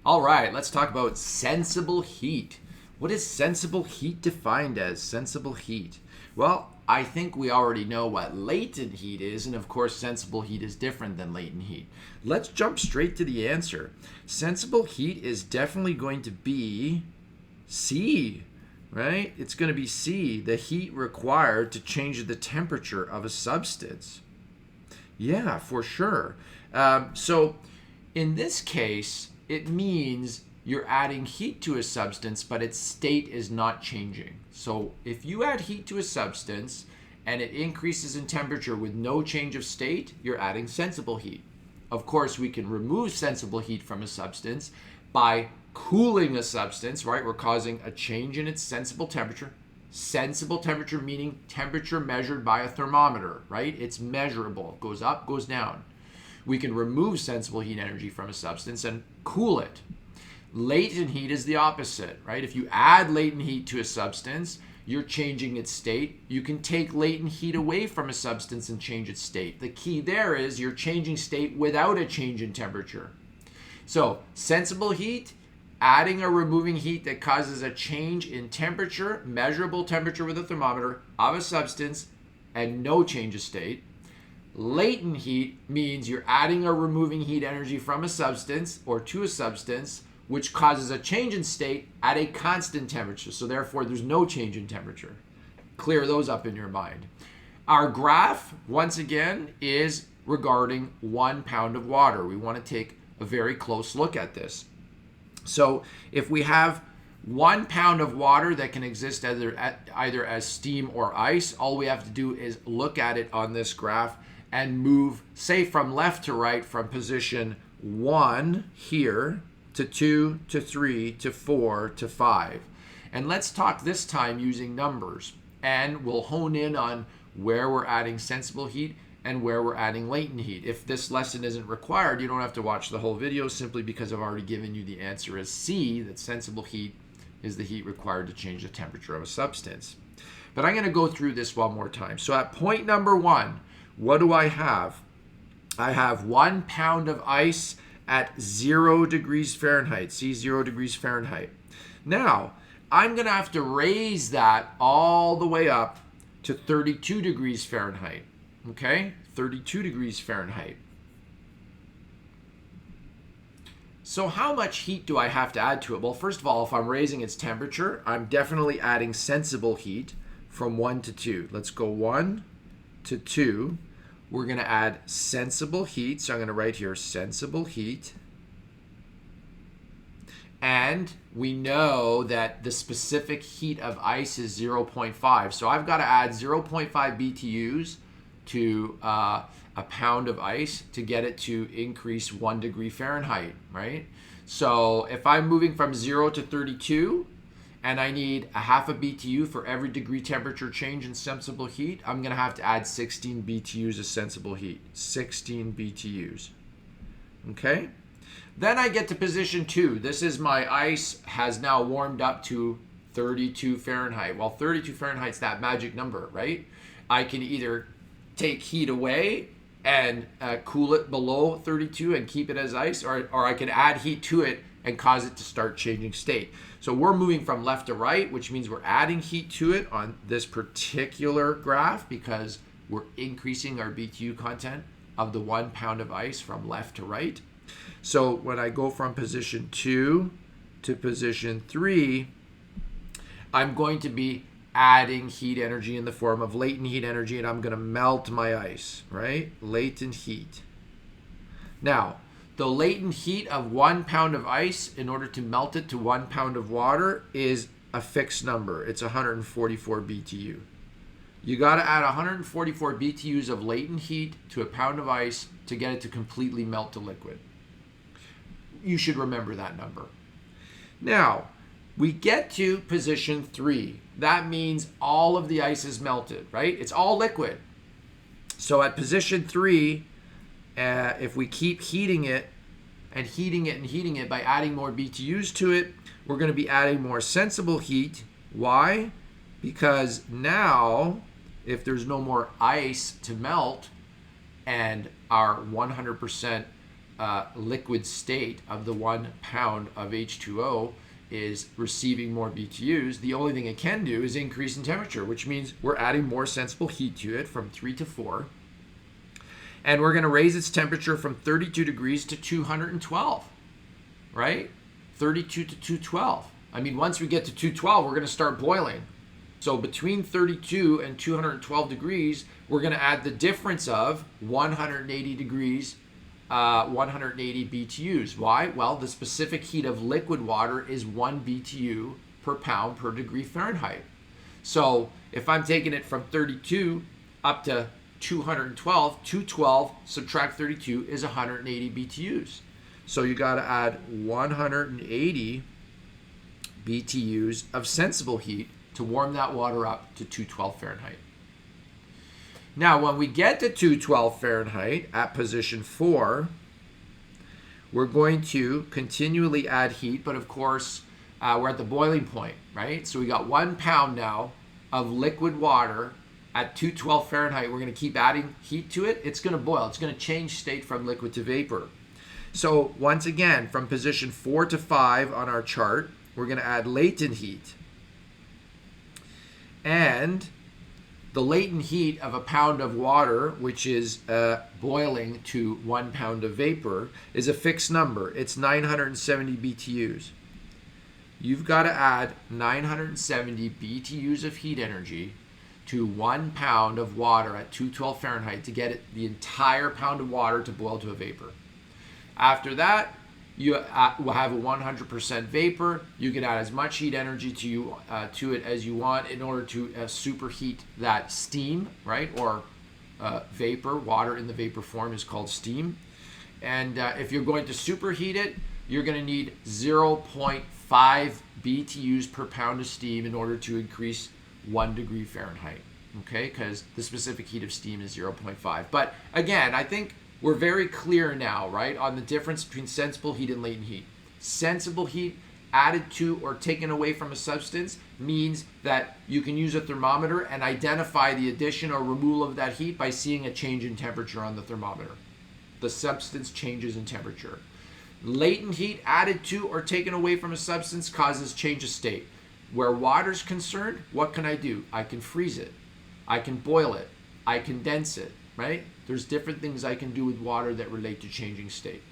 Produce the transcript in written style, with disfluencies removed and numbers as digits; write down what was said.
All right, let's talk about sensible heat. What is sensible heat defined as? Sensible heat. Well, I think we already know what latent heat is, and of course, sensible heat is different than latent heat. Let's jump straight to the answer. Sensible heat is definitely going to be C, right? It's going to be C, the heat required to change the temperature of a substance. Yeah, for sure. So in this case, it means you're adding heat to a substance, but its state is not changing. So if you add heat to a substance and it increases in temperature with no change of state, you're adding sensible heat. Of course, we can remove sensible heat from a substance by cooling a substance, right? We're causing a change in its sensible temperature. Sensible temperature meaning temperature measured by a thermometer, right? It's measurable. It goes up, goes down. We can remove sensible heat energy from a substance and cool it. Latent heat is the opposite, right? If you add latent heat to a substance, you're changing its state. You can take latent heat away from a substance and change its state. The key there is you're changing state without a change in temperature. So sensible heat, adding or removing heat that causes a change in temperature, measurable temperature with a thermometer of a substance, and no change of state. Latent heat means you're adding or removing heat energy from a substance or to a substance, which causes a change in state at a constant temperature. So therefore, there's no change in temperature. Clear those up in your mind. Our graph, once again, is regarding 1 pound of water. We want to take a very close look at this. So if we have 1 pound of water that can exist either as steam or ice, all we have to do is look at it on this graph and move, say, from left to right, from position 1 here to 2 to 3 to 4 to 5. And let's talk this time using numbers, and we'll hone in on where we're adding sensible heat and where we're adding latent heat. If this lesson isn't required, you don't have to watch the whole video, simply because I've already given you the answer as C, that sensible heat is the heat required to change the temperature of a substance. But I'm going to go through this one more time. So at point number 1, what do I have? I have 1 pound of ice at 0 degrees Fahrenheit. See, 0 degrees Fahrenheit. Now, I'm going to have to raise that all the way up to 32 degrees Fahrenheit. Okay, 32 degrees Fahrenheit. So how much heat do I have to add to it? Well, first of all, if I'm raising its temperature, I'm definitely adding sensible heat from 1 to 2. Let's go 1 to 2. We're going to add sensible heat. So I'm going to write here sensible heat. And we know that the specific heat of ice is 0.5. So I've got to add 0.5 BTUs to a pound of ice to get it to increase 1 degree Fahrenheit, right? So if I'm moving from 0 to 32 and I need a half a BTU for every degree temperature change in sensible heat, I'm going to have to add 16 BTUs of sensible heat. 16 BTUs. Okay? Then I get to position 2. This is my ice has now warmed up to 32 Fahrenheit. Well, 32 Fahrenheit's that magic number, right? I can either take heat away and cool it below 32 and keep it as ice, or I can add heat to it and cause it to start changing state. So we're moving from left to right, which means we're adding heat to it on this particular graph because we're increasing our BTU content of the 1 pound of ice from left to right. So when I go from position 2 to position 3, I'm going to be adding heat energy in the form of latent heat energy, and I'm going to melt my ice, right? Latent heat. Now, the latent heat of 1 pound of ice, in order to melt it to 1 pound of water, is a fixed number. It's 144 BTU. You got to add 144 BTUs of latent heat to a pound of ice to get it to completely melt to liquid. You should remember that number. Now, we get to position 3. That means all of the ice is melted, right? It's all liquid. So at position 3, if we keep heating it and heating it and heating it by adding more BTUs to it, we're going to be adding more sensible heat. Why? Because now, if there's no more ice to melt and our 100% liquid state of the 1 pound of H2O is receiving more BTUs, the only thing it can do is increase in temperature, which means we're adding more sensible heat to it from 3 to 4. And we're going to raise its temperature from 32 degrees to 212, right? 32 to 212. I mean, once we get to 212, we're going to start boiling. So between 32 and 212 degrees, we're going to add the difference of 180 degrees, 180 BTUs. Why? Well, the specific heat of liquid water is 1 BTU per pound per degree Fahrenheit. So if I'm taking it from 32 up to 212 subtract 32 is 180 BTUs. So you got to add 180 BTUs of sensible heat to warm that water up to 212 Fahrenheit. Now, when we get to 212 Fahrenheit at position 4, we're going to continually add heat, but of course, we're at the boiling point, right? So we got 1 pound now of liquid water at 212 Fahrenheit. We're going to keep adding heat to it. It's going to boil. It's going to change state from liquid to vapor. So once again, from position 4 to 5 on our chart, we're going to add latent heat. And the latent heat of a pound of water, which is boiling to 1 pound of vapor, is a fixed number. It's 970 BTUs. You've got to add 970 BTUs of heat energy to 1 pound of water at 212 Fahrenheit to get the entire pound of water to boil to a vapor. After that, you will have a 100% vapor. You can add as much heat energy to it as you want in order to superheat that steam, right? Or vapor. Water in the vapor form is called steam. And if you're going to superheat it, you're going to need 0.5 BTUs per pound of steam in order to increase 1 degree Fahrenheit, okay? Because the specific heat of steam is 0.5. But again, I think we're very clear now, right, on the difference between sensible heat and latent heat. Sensible heat added to or taken away from a substance means that you can use a thermometer and identify the addition or removal of that heat by seeing a change in temperature on the thermometer. The substance changes in temperature. Latent heat added to or taken away from a substance causes change of state. Where water's concerned, what can I do? I can freeze it. I can boil it. I condense it, right? There's different things I can do with water that relate to changing state.